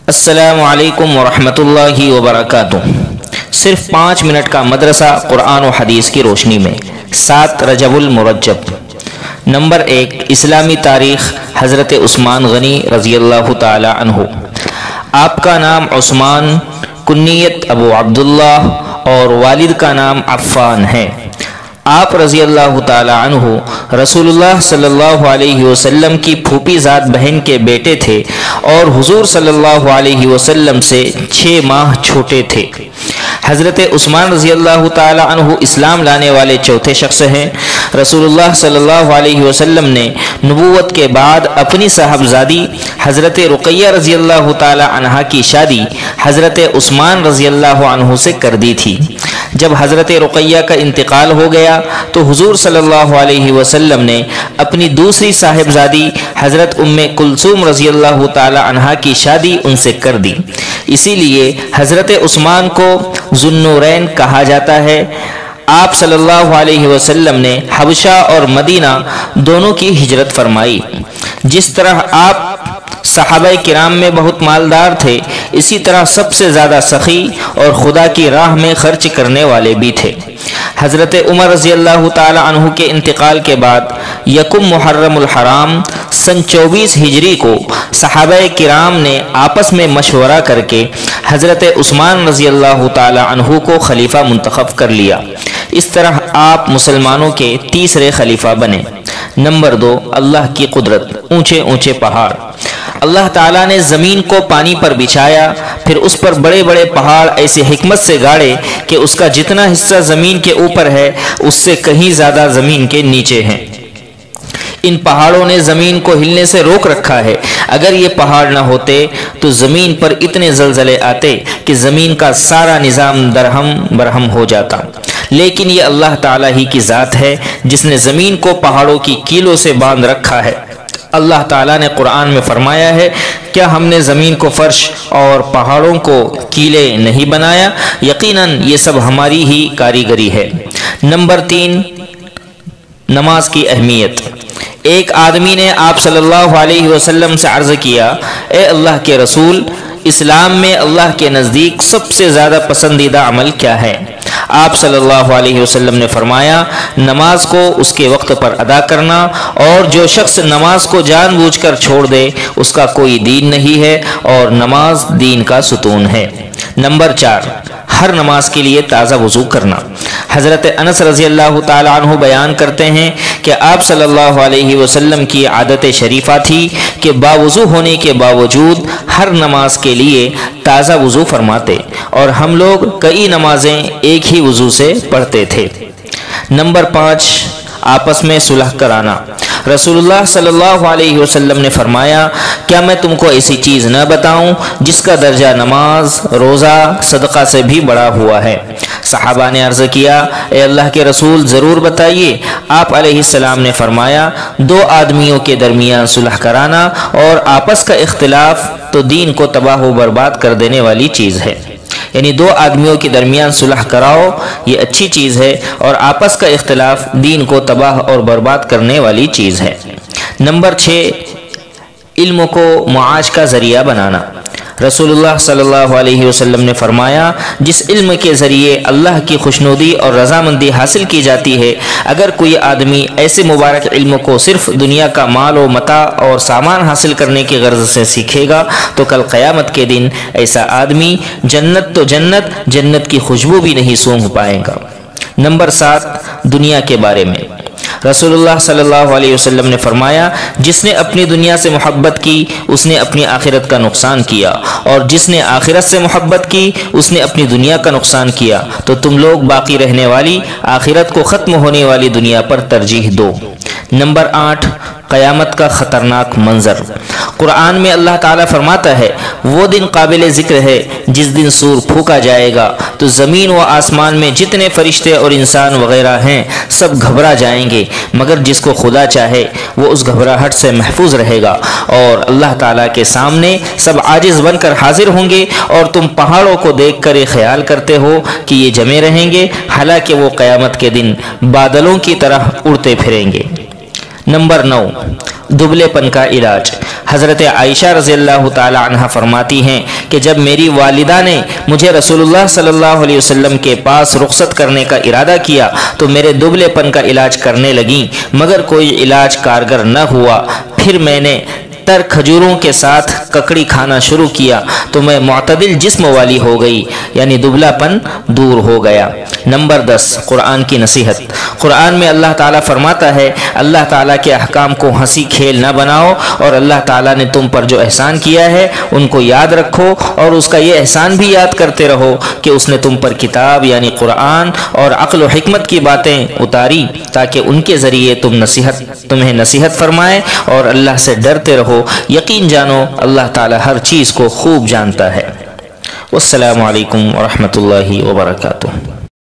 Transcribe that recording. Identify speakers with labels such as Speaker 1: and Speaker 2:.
Speaker 1: السلام علیکم ورحمۃ اللہ وبرکاتہ۔ صرف 5 منٹ کا مدرسہ قرآن و حدیث کی روشنی میں 7 رجب المرجب۔ نمبر 1، اسلامی تاریخ حضرت عثمان غنی رضی اللہ تعالی عنہ۔ آپ کا نام عثمان، کنیت ابو عبداللہ اور والد کا نام عفان ہے۔ آپ رضی اللہ تعالی عنہ رسول اللہ صلی اللہ علیہ وسلم کی پھوپھی ذات بہن کے بیٹے تھے اور حضور صلی اللہ علیہ وسلم سے 6 ماہ چھوٹے تھے۔ حضرت عثمان رضی اللہ تعالی عنہ اسلام لانے والے چوتھے شخص ہیں۔ رسول اللہ صلی اللہ علیہ وسلم نے نبوت کے بعد اپنی صاحبزادی حضرت رقیہ رضی اللہ تعالی عنہا کی شادی حضرت عثمان رضی اللہ عنہ سے کر دی تھی۔ جب حضرت رقیہ کا انتقال ہو گیا تو حضور صلی اللہ علیہ وسلم نے اپنی دوسری صاحبزادی حضرت ام کلثوم رضی اللہ تعالی عنہا کی شادی ان سے کر دی۔ اسی لیے حضرت عثمان کو ذو النورین کہا جاتا ہے۔ آپ صلی اللہ علیہ وسلم نے حبشہ اور مدینہ دونوں کی ہجرت فرمائی۔ جس طرح آپ صحابہ کرام میں بہت مالدار تھے، اسی طرح سب سے زیادہ سخی اور خدا کی راہ میں خرچ کرنے والے بھی تھے۔ حضرت عمر رضی اللہ تعالی عنہ کے انتقال کے بعد یکم محرم الحرام سن 24 ہجری کو صحابہ کرام نے آپس میں مشورہ کر کے حضرت عثمان رضی اللہ تعالی عنہ کو خلیفہ منتخب کر لیا۔ اس طرح آپ مسلمانوں کے تیسرے خلیفہ بنے۔ نمبر 2، اللہ کی قدرت، اونچے اونچے پہاڑ۔ اللہ تعالیٰ نے زمین کو پانی پر بچھایا، پھر اس پر بڑے بڑے پہاڑ ایسی حکمت سے گاڑے کہ اس کا جتنا حصہ زمین کے اوپر ہے اس سے کہیں زیادہ زمین کے نیچے ہیں۔ ان پہاڑوں نے زمین کو ہلنے سے روک رکھا ہے۔ اگر یہ پہاڑ نہ ہوتے تو زمین پر اتنے زلزلے آتے کہ زمین کا سارا نظام درہم برہم ہو جاتا۔ لیکن یہ اللہ تعالیٰ ہی کی ذات ہے جس نے زمین کو پہاڑوں کی کیلوں سے باندھ رکھا ہے۔ اللہ تعالیٰ نے قرآن میں فرمایا ہے، کیا ہم نے زمین کو فرش اور پہاڑوں کو کیلے نہیں بنایا؟ یقیناً یہ سب ہماری ہی کاریگری ہے۔ نمبر 3، نماز کی اہمیت۔ ایک آدمی نے آپ صلی اللہ علیہ وسلم سے عرض کیا، اے اللہ کے رسول، اسلام میں اللہ کے نزدیک سب سے زیادہ پسندیدہ عمل کیا ہے؟ آپ صلی اللہ علیہ وسلم نے فرمایا، نماز کو اس کے وقت پر ادا کرنا، اور جو شخص نماز کو جان بوجھ کر چھوڑ دے اس کا کوئی دین نہیں ہے، اور نماز دین کا ستون ہے۔ نمبر 4، ہر نماز کے لیے تازہ وضو کرنا۔ حضرت انس رضی اللہ تعالی عنہ بیان کرتے ہیں کہ آپ صلی اللہ علیہ وسلم کی عادت شریفہ تھی کہ باوضو ہونے کے باوجود ہر نماز کے لیے تازہ وضو فرماتے، اور ہم لوگ کئی نمازیں ایک ہی وضو سے پڑھتے تھے۔ نمبر 5، آپس میں صلح کرانا۔ رسول اللہ صلی اللہ علیہ وسلم نے فرمایا، کیا میں تم کو ایسی چیز نہ بتاؤں جس کا درجہ نماز، روزہ، صدقہ سے بھی بڑا ہوا ہے؟ صحابہ نے عرض کیا، اے اللہ کے رسول ضرور بتائیے۔ آپ علیہ السلام نے فرمایا، 2 آدمیوں کے درمیان صلح کرانا اور آپس کا اختلاف تو دین کو تباہ و برباد کر دینے والی چیز ہے۔ یعنی 2 آدمیوں کے درمیان صلح کراؤ، یہ اچھی چیز ہے، اور آپس کا اختلاف دین کو تباہ اور برباد کرنے والی چیز ہے۔ نمبر 6، علم کو معاش کا ذریعہ بنانا۔ رسول اللہ صلی اللہ علیہ وسلم نے فرمایا، جس علم کے ذریعے اللہ کی خوشنودی اور رضامندی حاصل کی جاتی ہے، اگر کوئی آدمی ایسے مبارک علم کو صرف دنیا کا مال و متاع اور سامان حاصل کرنے کی غرض سے سیکھے گا تو کل قیامت کے دن ایسا آدمی جنت تو جنت کی خوشبو بھی نہیں سونگھ پائے گا۔ نمبر 7، دنیا کے بارے میں۔ رسول اللہ صلی اللہ علیہ وسلم نے فرمایا، جس نے اپنی دنیا سے محبت کی اس نے اپنی آخرت کا نقصان کیا، اور جس نے آخرت سے محبت کی اس نے اپنی دنیا کا نقصان کیا، تو تم لوگ باقی رہنے والی آخرت کو ختم ہونے والی دنیا پر ترجیح دو۔ نمبر 8، قیامت کا خطرناک منظر۔ قرآن میں اللہ تعالیٰ فرماتا ہے، وہ دن قابل ذکر ہے جس دن سور پھونکا جائے گا تو زمین و آسمان میں جتنے فرشتے اور انسان وغیرہ ہیں سب گھبرا جائیں گے، مگر جس کو خدا چاہے وہ اس گھبراہٹ سے محفوظ رہے گا، اور اللہ تعالیٰ کے سامنے سب عاجز بن کر حاضر ہوں گے، اور تم پہاڑوں کو دیکھ کر یہ خیال کرتے ہو کہ یہ جمے رہیں گے، حالانکہ وہ قیامت کے دن بادلوں کی طرح اڑتے پھریں گے۔ نمبر 9، دبلے پن کا علاج۔ حضرت عائشہ رضی اللہ تعالی عنہ فرماتی ہیں کہ جب میری والدہ نے مجھے رسول اللہ صلی اللہ علیہ وسلم کے پاس رخصت کرنے کا ارادہ کیا تو میرے دبلے پن کا علاج کرنے لگیں، مگر کوئی علاج کارگر نہ ہوا۔ پھر میں نے تر کھجوروں کے ساتھ ککڑی کھانا شروع کیا تو میں معتدل جسم والی ہو گئی، یعنی دبلا پن دور ہو گیا۔ نمبر 10، قرآن کی نصیحت۔ قرآن میں اللہ تعالیٰ فرماتا ہے، اللہ تعالیٰ کے احکام کو ہنسی کھیل نہ بناؤ، اور اللہ تعالیٰ نے تم پر جو احسان کیا ہے ان کو یاد رکھو، اور اس کا یہ احسان بھی یاد کرتے رہو کہ اس نے تم پر کتاب یعنی قرآن اور عقل و حکمت کی باتیں اتاری تاکہ ان کے ذریعے تمہیں نصیحت فرمائے، اور اللہ سے ڈرتے رہو۔ یقین جانو اللہ تعالیٰ ہر چیز کو خوب جانتا ہے۔ والسلام علیکم ورحمۃ اللہ وبرکاتہ۔